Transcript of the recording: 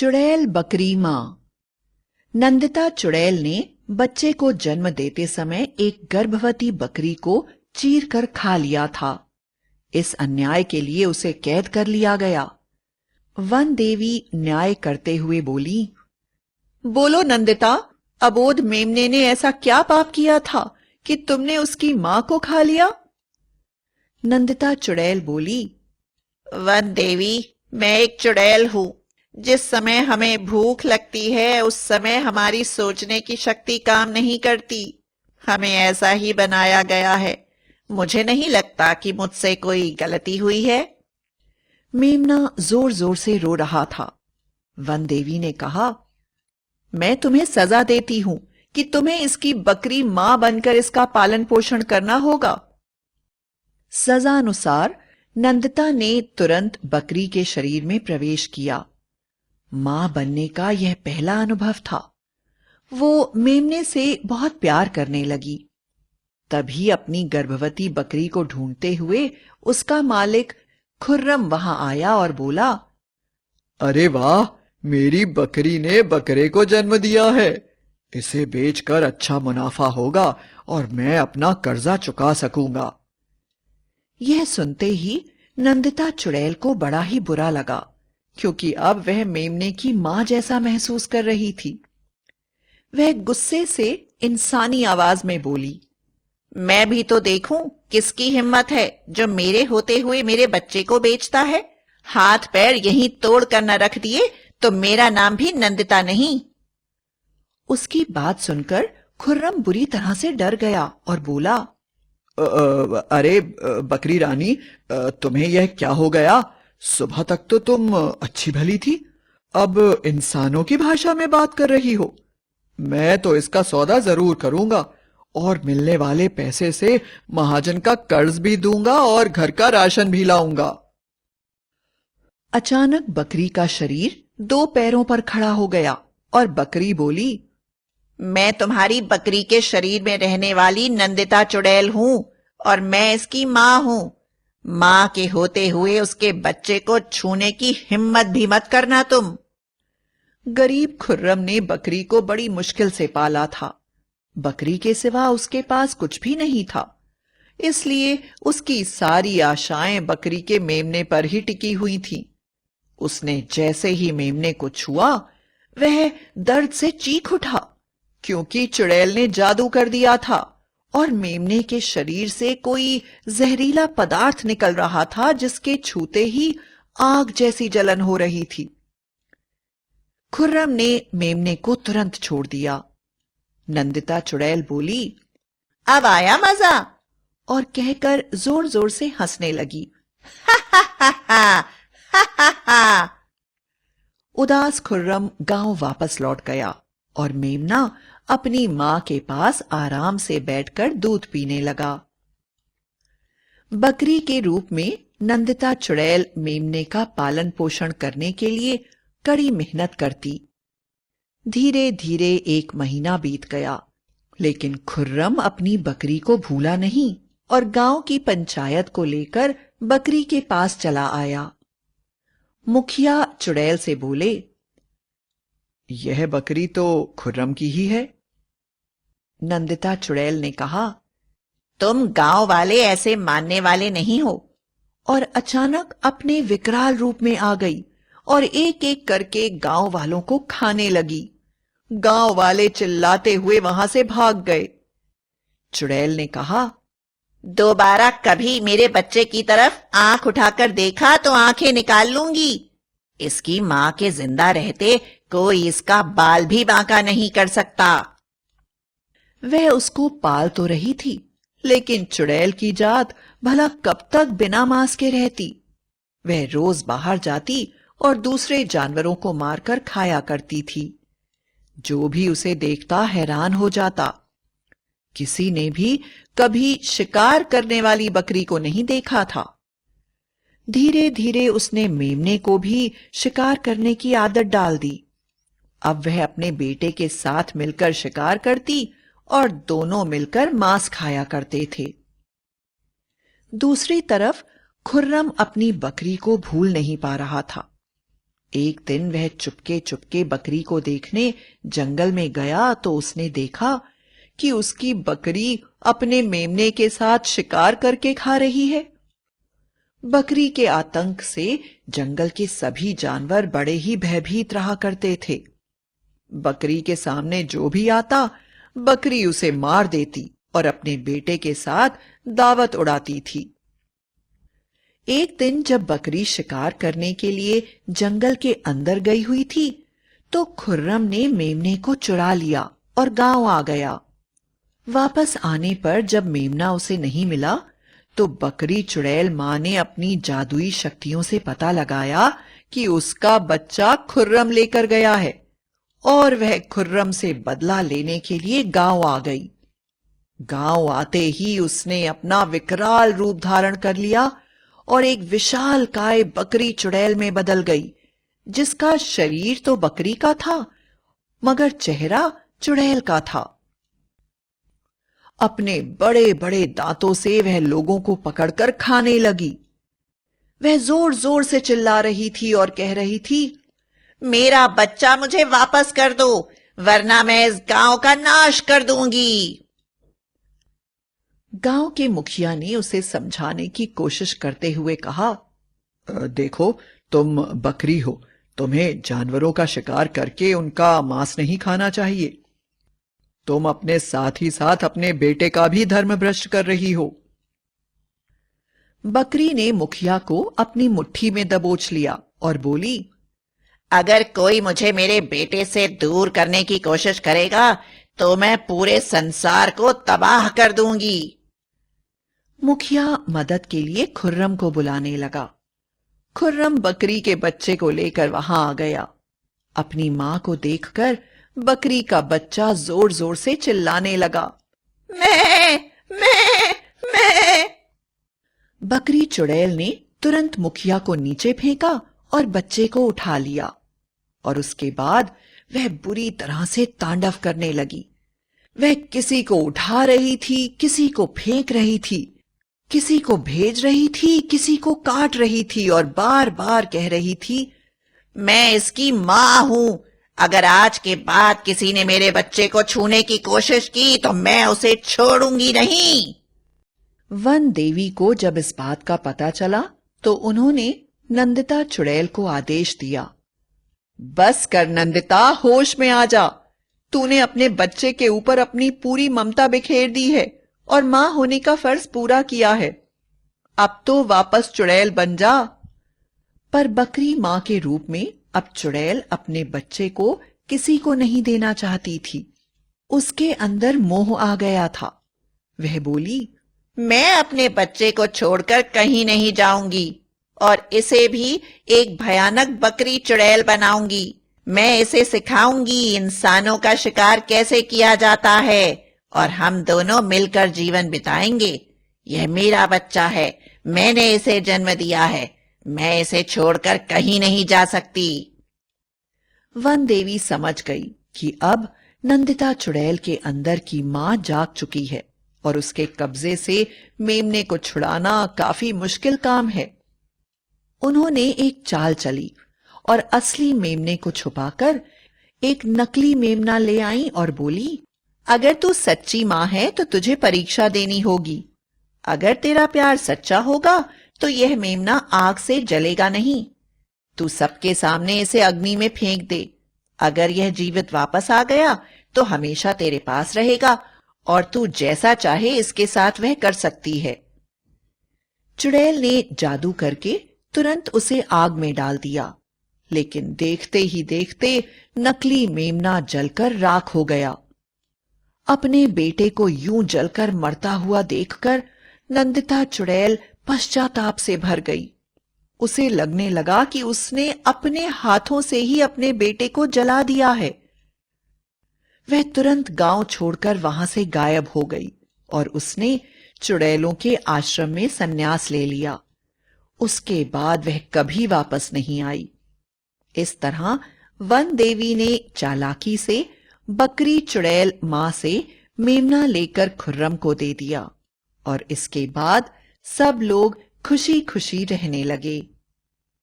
चुड़ैल बकरी मां। नंदिता चुड़ैल ने बच्चे को जन्म देते समय एक गर्भवती बकरी को चीर कर खा लिया था। इस अन्याय के लिए उसे कैद कर लिया गया। वन देवी न्याय करते हुए बोली, बोलो नंदिता, अबोध मेमने ने ऐसा क्या पाप किया था कि तुमने उसकी मां को खा लिया? नंदिता चुड़ैल बोली, वन देवी, मैं एक चुड़ैल हूं। जिस समय हमें भूख लगती है उस समय हमारी सोचने की शक्ति काम नहीं करती। हमें ऐसा ही बनाया गया है। मुझे नहीं लगता कि मुझसे कोई गलती हुई है। मेमना जोर जोर से रो रहा था। वन देवी ने कहा, मैं तुम्हें सजा देती हूं कि तुम्हें इसकी बकरी मां बनकर इसका पालन पोषण करना होगा। सजा अनुसार नंदिता ने तुरंत बकरी के शरीर में प्रवेश किया। मां बनने का यह पहला अनुभव था। वो मेमने से बहुत प्यार करने लगी। तभी अपनी गर्भवती बकरी को ढूंढते हुए उसका मालिक खुर्रम वहां आया और बोला, अरे वाह, मेरी बकरी ने बकरे को जन्म दिया है। इसे बेचकर अच्छा मुनाफा होगा और मैं अपना कर्जा चुका सकूंगा। यह सुनते ही नंदिता चुड़ैल को बड़ा ही बुरा लगा, क्योंकि अब वह मेमने की मां जैसा महसूस कर रही थी। वह गुस्से से इंसानी आवाज में बोली, मैं भी तो देखूं किसकी हिम्मत है जो मेरे होते हुए मेरे बच्चे को बेचता है। हाथ पैर यहीं तोड़ कर न रख दिए तो मेरा नाम भी नंदिता नहीं। उसकी बात सुनकर खुर्रम बुरी तरह से डर गया और बोला, अरे बकरी रानी, तुम्हें यह क्या हो गया? सुबह तक तो तुम अच्छी भली थी, अब इंसानों की भाषा में बात कर रही हो। मैं तो इसका सौदा जरूर करूंगा और मिलने वाले पैसे से महाजन का कर्ज भी दूंगा और घर का राशन भी लाऊंगा। अचानक बकरी का शरीर 2 पैरों पर खड़ा हो गया और बकरी बोली, मैं तुम्हारी बकरी के शरीर में रहने वाली नंदिता चुड़ैल हूं और मैं इसकी मां हूं। मां के होते हुए उसके बच्चे को छूने की हिम्मत भी मत करना तुम। गरीब खुर्रम ने बकरी को बड़ी मुश्किल से पाला था। बकरी के सिवा उसके पास कुछ भी नहीं था, इसलिए उसकी सारी आशाएं बकरी के मेमने पर ही टिकी हुई थीं। उसने जैसे ही मेमने को छुआ, वह दर्द से चीख उठा, क्योंकि चुड़ैल ने जादू कर दिया था और मेमने के शरीर से कोई जहरीला पदार्थ निकल रहा था, जिसके छूते ही आग जैसी जलन हो रही थी। खुर्रम ने मेमने को तुरंत छोड़ दिया। नंदिता चुड़ैल बोली, अब आया मजा, और कहकर जोर जोर से हंसने लगी। हा हा हा हा हा हा हा। उदास खुर्रम गांव वापस लौट गया और मेमना अपनी मां के पास आराम से बैठकर दूध पीने लगा। बकरी के रूप में नंदिता चुड़ैल मेमने का पालन पोषण करने के लिए कड़ी मेहनत करती। धीरे धीरे 1 महीना बीत गया, लेकिन खुर्रम अपनी बकरी को भूला नहीं और गांव की पंचायत को लेकर बकरी के पास चला आया। मुखिया चुड़ैल से बोले, यह बकरी तो खुर्रम की ही है। नंदिता चुड़ैल ने कहा, तुम गांव वाले ऐसे मानने वाले नहीं हो। और अचानक अपने विकराल रूप में आ गई और एक एक करके गांव वालों को खाने लगी। गांव वाले चिल्लाते हुए वहां से भाग गए। चुड़ैल ने कहा, दोबारा कभी मेरे बच्चे की तरफ आंख उठाकर देखा तो आंखें निकाल लूंगी। इसकी मां के जिंदा रहते कोई इसका बाल भी बांका नहीं कर सकता। वह उसको पाल तो रही थी, लेकिन चुड़ैल की जात भला कब तक बिना मांस के रहती। वह रोज बाहर जाती और दूसरे जानवरों को मारकर खाया करती थी। जो भी उसे देखता हैरान हो जाता। किसी ने भी कभी शिकार करने वाली बकरी को नहीं देखा था। धीरे धीरे उसने मेमने को भी शिकार करने की आदत डाल दी। अब वह अपने बेटे के साथ मिलकर शिकार करती और दोनों मिलकर मांस खाया करते थे। दूसरी तरफ खुर्रम अपनी बकरी को भूल नहीं पा रहा था। एक दिन वह चुपके चुपके बकरी को देखने जंगल में गया तो उसने देखा कि उसकी बकरी अपने मेमने के साथ शिकार करके खा रही है। बकरी के आतंक से जंगल के सभी जानवर बड़े ही भयभीत रहा करते थे। बकरी के सामने जो भी आता, बकरी उसे मार देती और अपने बेटे के साथ दावत उड़ाती थी। एक दिन जब बकरी शिकार करने के लिए जंगल के अंदर गई हुई थी, तो खुर्रम ने मेमने को चुरा लिया और गांव आ गया। वापस आने पर जब मेमना उसे नहीं मिला, तो बकरी चुड़ैल मां ने अपनी जादुई शक्तियों से पता लगाया कि उसका बच्चा खुर्रम लेकर गया है और वह खुर्रम से बदला लेने के लिए गांव आ गई। गांव आते ही उसने अपना विकराल रूप धारण कर लिया और एक विशाल काय बकरी चुड़ैल में बदल गई, जिसका शरीर तो बकरी का था मगर चेहरा चुड़ैल का था। अपने बड़े बड़े दांतों से वह लोगों को पकड़कर खाने लगी। वह जोर जोर से चिल्ला रही थी और कह रही थी, मेरा बच्चा मुझे वापस कर दो, वरना मैं इस गांव का नाश कर दूंगी। गांव के मुखिया ने उसे समझाने की कोशिश करते हुए कहा, देखो, तुम बकरी हो, तुम्हें जानवरों का शिकार करके उनका मांस नहीं खाना चाहिए। तुम अपने साथ ही साथ अपने बेटे का भी धर्म भ्रष्ट कर रही हो। बकरी ने मुखिया को अपनी मुट्ठी में दबोच लिया और बोली, अगर कोई मुझे मेरे बेटे से दूर करने की कोशिश करेगा तो मैं पूरे संसार को तबाह कर दूंगी। मुखिया मदद के लिए खुर्रम को बुलाने लगा। खुर्रम बकरी के बच्चे को लेकर वहां आ गया। अपनी मां को देखकर बकरी का बच्चा जोर जोर से चिल्लाने लगा, मैं। बकरी चुड़ैल ने तुरंत मुखिया को नीचे फेंका और बच्चे को उठा लिया और उसके बाद वह बुरी तरह से तांडव करने लगी। वह किसी को उठा रही थी, किसी को फेंक रही थी, किसी को भेज रही थी, किसी को काट रही थी और बार बार कह रही थी, मैं इसकी मां हूं। अगर आज के बाद किसी ने मेरे बच्चे को छूने की कोशिश की तो मैं उसे छोड़ूंगी नहीं। वन देवी को जब इस बात का पता चला तो उन्होंने नंदिता चुड़ैल को आदेश दिया, बस कर नंदिता, होश में आ जा। तूने अपने बच्चे के ऊपर अपनी पूरी ममता बिखेर दी है और मां होने का फर्ज पूरा किया है। अब तो वापस चुड़ैल बन जा। पर बकरी मां के रूप में अब चुड़ैल अपने बच्चे को किसी को नहीं देना चाहती थी। उसके अंदर मोह आ गया था। वह बोली, मैं अपने बच्चे को छोड़कर कहीं नहीं जाऊंगी और इसे भी एक भयानक बकरी चुड़ैल बनाऊंगी। मैं इसे सिखाऊंगी इंसानों का शिकार कैसे किया जाता है और हम दोनों मिलकर जीवन बिताएंगे। यह मेरा बच्चा है, मैंने इसे जन्म दिया है, मैं इसे छोड़कर कहीं नहीं जा सकती। वन देवी समझ गई कि अब नंदिता चुड़ैल के अंदर की मां जाग चुकी है और उसके कब्जे से मेमने को छुड़ाना काफी मुश्किल काम है। उन्होंने एक चाल चली और असली मेमने को छुपाकर एक नकली मेमना ले आई और बोली, अगर तू सच्ची मां है तो तुझे परीक्षा देनी होगी। अगर तेरा प्यार सच्चा होगा तो यह मेमना आग से जलेगा नहीं। तू सबके सामने इसे अग्नि में फेंक दे। अगर यह जीवित वापस आ गया तो हमेशा तेरे पास रहेगा और तू जैसा चाहे इसके साथ वह कर सकती है। चुड़ैल ने जादू करके तुरंत उसे आग में डाल दिया, लेकिन देखते ही देखते नकली मेमना जलकर राख हो गया। अपने बेटे को यूं जलकर मरता हुआ देखकर नंदिता चुड़ैल पश्चाताप से भर गई। उसे लगने लगा कि उसने अपने हाथों से ही अपने बेटे को जला दिया है। वह तुरंत गांव छोड़कर वहां से गायब हो गई और उसने चुड़ैलों के आश्रम में संन्यास ले लिया। उसके बाद वह कभी वापस नहीं आई। इस तरह वन देवी ने चालाकी से बकरी चुड़ैल मां से मेमना लेकर खुर्रम को दे दिया और इसके बाद सब लोग खुशी खुशी रहने लगे।